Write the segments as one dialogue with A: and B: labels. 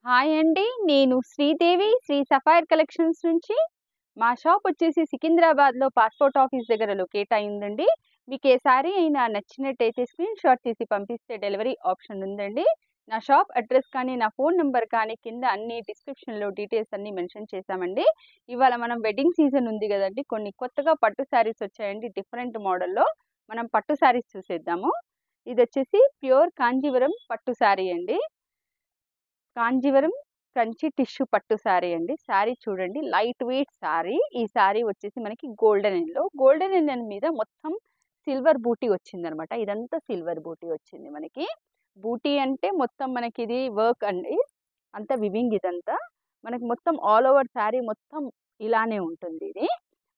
A: Hi అండి. నేను Sridevi Shri sapphire collections నుంచి. మా షాప్ వచ్చేసి సికింద్రాబాద్‌లో పాస్‌పోర్ట్ ఆఫీస్ దగ్గర లొకేట్ అయిందండి. మీకు ఏ సారీ అయినా నచ్చినట్టయితే స్క్రీన్ షాట్ తీసి పంపిస్తే డెలివరీ ఆప్షన్ ఉందండి. నా షాప్ అడ్రస్ కానీ, నా ఫోన్ నంబర్ కానీ కింద అన్ని డిస్క్రిప్షన్‌లో డీటెయిల్స్ అన్నీ మెన్షన్ చేశామండి. ఇవాళ మనం వెడ్డింగ్ సీజన్ ఉంది గదండీ! కొన్ని కొత్తగా పట్టు శారీస్ వచ్చాయండి డిఫరెంట్ మోడల్‌లో. మనం పట్టు శారీస్ చూసేద్దాము. ఇదొచ్చేసి ప్యూర్ కాంజీవరం పట్టు శారీ అండి. కాంజీవరం కంచి టిష్యూ పట్టు శారీ అండి. శారీ చూడండి లైట్ వెయిట్ శారీ. ఈ శారీ వచ్చేసి మనకి గోల్డెన్ ఎన్ మీద మొత్తం సిల్వర్ బూటీ వచ్చిందనమాట. ఇదంతా సిల్వర్ బూటీ వచ్చింది మనకి. బూటీ అంటే మొత్తం మనకి ఇది వర్క్ అండి. అంతా వివింగ్ ఇదంతా. మనకి మొత్తం ఆల్ ఓవర్ శారీ మొత్తం ఇలానే ఉంటుంది ఇది.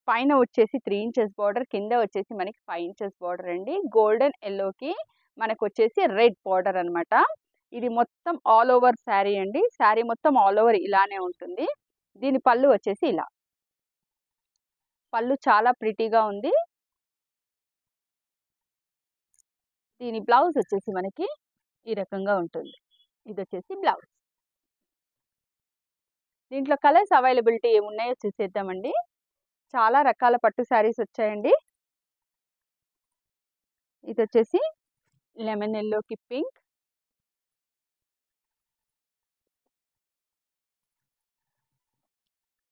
A: పైన వచ్చేసి 3 ఇంచెస్ బార్డర్, కింద వచ్చేసి మనకి 5 ఇంచెస్ బార్డర్ అండి. గోల్డెన్ ఎల్లోకి మనకొచ్చేసి రెడ్ బార్డర్ అనమాట. ఇది మొత్తం ఆల్ ఓవర్ శారీ అండి. శారీ మొత్తం ఆల్ ఓవర్ ఇలానే ఉంటుంది. దీని పళ్ళు వచ్చేసి ఇలా. పళ్ళు చాలా ప్రిటీగా ఉంది. దీని బ్లౌజ్ వచ్చేసి మనకి ఈ రకంగా ఉంటుంది. ఇదొచ్చేసి బ్లౌజ్. దీంట్లో కలర్స్ అవైలబిలిటీ ఏమున్నాయో చూసేద్దామండి. చాలా రకాల పట్టు శారీస్ వచ్చాయండి. ఇదొచ్చేసి లెమన్ ఎల్లోకి పింక్,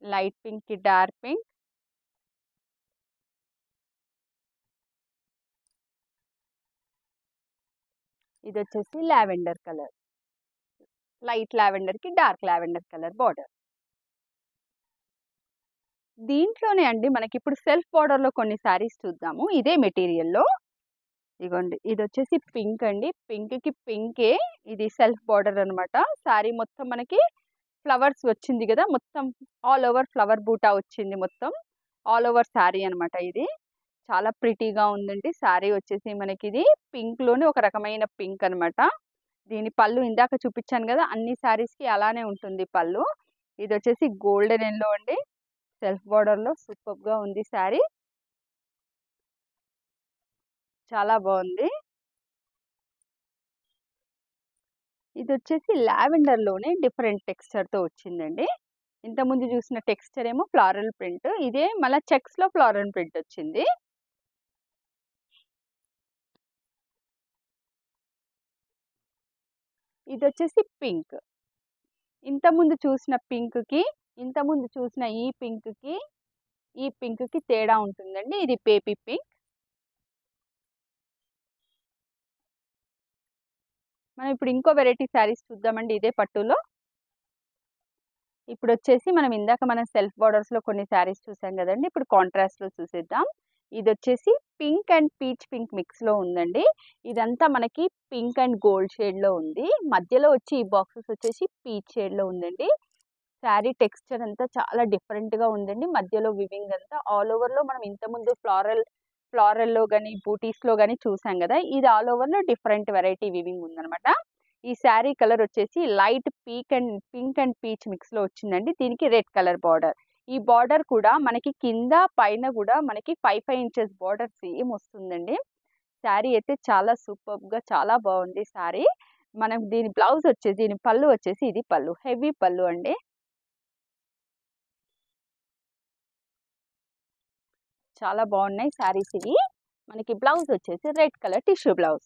A: లైట్ పింక్ కి డార్క్ పింక్, ఇదొచ్చేసి లావెండర్ కలర్, లైట్ లావెండర్ కి డార్క్ లావెండర్ కలర్ బార్డర్. దీంట్లోనే అండి మనకి ఇప్పుడు సెల్ఫ్ బార్డర్ లో కొన్ని శారీస్ చూద్దాము. ఇదే మెటీరియల్లో ఇగోండి, ఇది వచ్చేసి పింక్ అండి. పింక్ కి పింకే ఇది సెల్ఫ్ బార్డర్ అనమాట. శారీ మొత్తం మనకి ఫ్లవర్స్ వచ్చింది కదా, మొత్తం ఆల్ ఓవర్ ఫ్లవర్ బూటా వచ్చింది, మొత్తం ఆల్ ఓవర్ శారీ అనమాట. ఇది చాలా ప్రిటీగా ఉందండి. శారీ వచ్చేసి మనకి ఇది పింక్ లోనే ఒక రకమైన పింక్ అనమాట. దీని పళ్ళు ఇందాక చూపించాను కదా, అన్ని శారీస్ కి అలానే ఉంటుంది పళ్ళు. ఇది వచ్చేసి గోల్డెన్ ఎల్లో అండి. సెల్ఫ్ బార్డర్ లో సూపర్ గా ఉంది శారీ, చాలా బాగుంది. ఇది వచ్చేసి లావెండర్ లోనే డిఫరెంట్ టెక్స్చర్ తో వచ్చిందండి. ఇంత ముందు చూసిన టెక్స్చర్ ఏమో ఫ్లారల్ ప్రింట్, ఇదే మళ్ళీ చెక్స్ లో ఫ్లారల్ ప్రింట్ వచ్చింది. ఇది వచ్చేసి పింక్. ఇంత ముందు చూసిన పింక్ కి, ఇంత ముందు చూసిన ఈ పింక్ కి, ఈ పింక్ కి తేడా ఉంటుందండి. ఇది బేబీ పింక్. మనం ఇప్పుడు ఇంకో వెరైటీ శారీస్ చూద్దామండి ఇదే పట్టులో. ఇప్పుడు వచ్చేసి మనం సెల్ఫ్ బార్డర్స్ లో కొన్ని శారీస్ చూసాం కదండి, ఇప్పుడు కాంట్రాస్ట్ లో చూసేద్దాం. ఇది వచ్చేసి pink and peach pink mix లో ఉందండి. ఇదంతా మనకి పింక్ అండ్ గోల్డ్ షేడ్ లో ఉంది. మధ్యలో వచ్చి ఈ బాక్సెస్ వచ్చేసి పీచ్ షేడ్ లో ఉందండి. శారీ టెక్స్చర్ అంతా చాలా డిఫరెంట్ గా ఉందండి. మధ్యలో వివింగ్ అంతా ఆల్ ఓవర్ లో మనం ఇంతకుముందు ఫ్లారల్ లో కానీ బూటీస్ లో కానీ చూసాం కదా, ఇది ఆల్ ఓవర్ లో డిఫరెంట్ వెరైటీ వివింగ్ ఉందన్నమాట. ఈ శారీ కలర్ వచ్చేసి light pink and peach mix లో వచ్చిందండి. దీనికి రెడ్ కలర్ బార్డర్. ఈ బార్డర్ కూడా మనకి కింద పైన కూడా మనకి 5 ఇంచెస్ బార్డర్ సేమ్ వస్తుందండి. శారీ అయితే చాలా సూపర్ గా చాలా బాగుంది శారీ. మనం దీని బ్లౌజ్ వచ్చేసి, దీని పళ్ళు వచ్చేసి ఇది పళ్ళు, హెవీ పళ్ళు అండి. చాలా బాగున్నాయి శారీస్ ఇవి. మనకి బ్లౌజ్ వచ్చేసి రెడ్ కలర్ టిష్యూ బ్లౌజ్.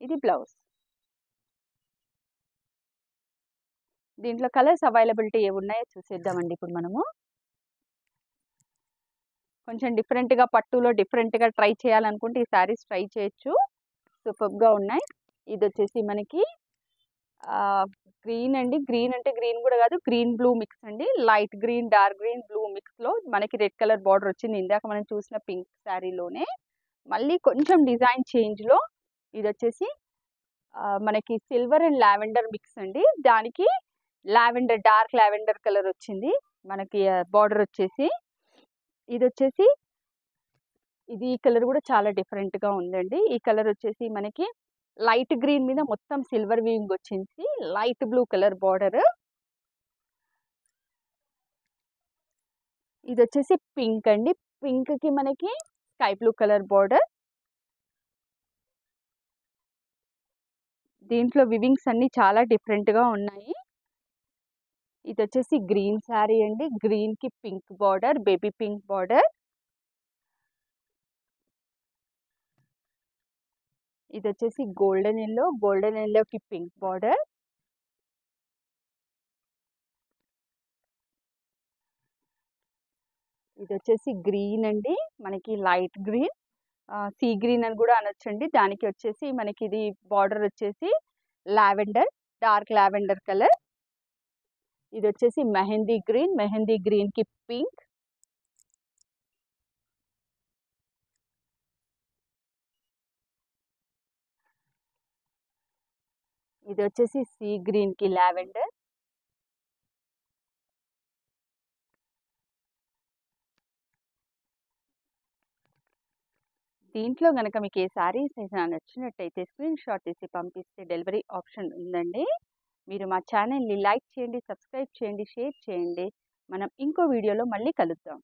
A: ఇది బ్లౌజ్. దీంట్లో కలర్స్ అవైలబిలిటీ ఏమున్నాయో చూసేద్దామండి ఇప్పుడు మనము. కొంచెం డిఫరెంట్ గా పట్టులో డిఫరెంట్ గా ట్రై చేయాలనుకుంటే ఈ శారీస్ ట్రై చేయొచ్చు, సూపర్ గా ఉన్నాయి. ఇది వచ్చేసి మనకి గ్రీన్ అండి. గ్రీన్ అంటే గ్రీన్ కూడా కాదు, గ్రీన్ బ్లూ మిక్స్ అండి. Light green dark green blue mix లో మనకి రెడ్ కలర్ బార్డర్ వచ్చింది. ఇందాక మనం చూసిన పింక్ శారీలోనే మళ్ళీ కొంచెం డిజైన్ చేంజ్ లో ఇది వచ్చేసి మనకి సిల్వర్ అండ్ లావెండర్ మిక్స్ అండి. దానికి లావెండర్ డార్క్ లావెండర్ కలర్ వచ్చింది మనకి బార్డర్ వచ్చేసి. ఇది వచ్చేసి ఈ కలర్ కూడా చాలా డిఫరెంట్ గా ఉందండి. ఈ కలర్ వచ్చేసి మనకి లైట్ గ్రీన్ మీద మొత్తం సిల్వర్ వీవింగ్ వచ్చింది, లైట్ బ్లూ కలర్ బార్డర్. ఇది వచ్చేసి పింక్ అండి. పింక్ కి మనకి స్కై బ్లూ కలర్ బార్డర్. దీంట్లో వివింగ్స్ అన్ని చాలా డిఫరెంట్ గా ఉన్నాయి. ఇది వచ్చేసి గ్రీన్ శారీ అండి. గ్రీన్‌కి pink border, baby pink border. ఇది వచ్చేసి గోల్డెన్ యెల్లోకి పింక్ బార్డర్. ఇది వచ్చేసి గ్రీన్ అండి. మనకి లైట్ గ్రీన్, సీ గ్రీన్ అని కూడా అనొచ్చండి. దానికి వచ్చేసి మనకి ఇది బార్డర్ వచ్చేసి లావెండర్, డార్క్ లావెండర్ కలర్. ఇది వచ్చేసి మెహందీ గ్రీన్‌కి పింక్. ఇది వచ్చేసి సీ గ్రీన్‌కి లావెండర్. దీంట్లో గనక మీకు ఏ శారీస్ అయినా నచ్చినట్టయితే స్క్రీన్ షాట్ తీసి పంపిస్తే డెలివరీ ఆప్షన్ ఉందండి. మీరు మా ఛానల్‌ని లైక్ చేయండి, సబ్స్క్రైబ్ చేయండి, షేర్ చేయండి. మనం ఇంకో వీడియోలో మళ్ళీ కలుద్దాం.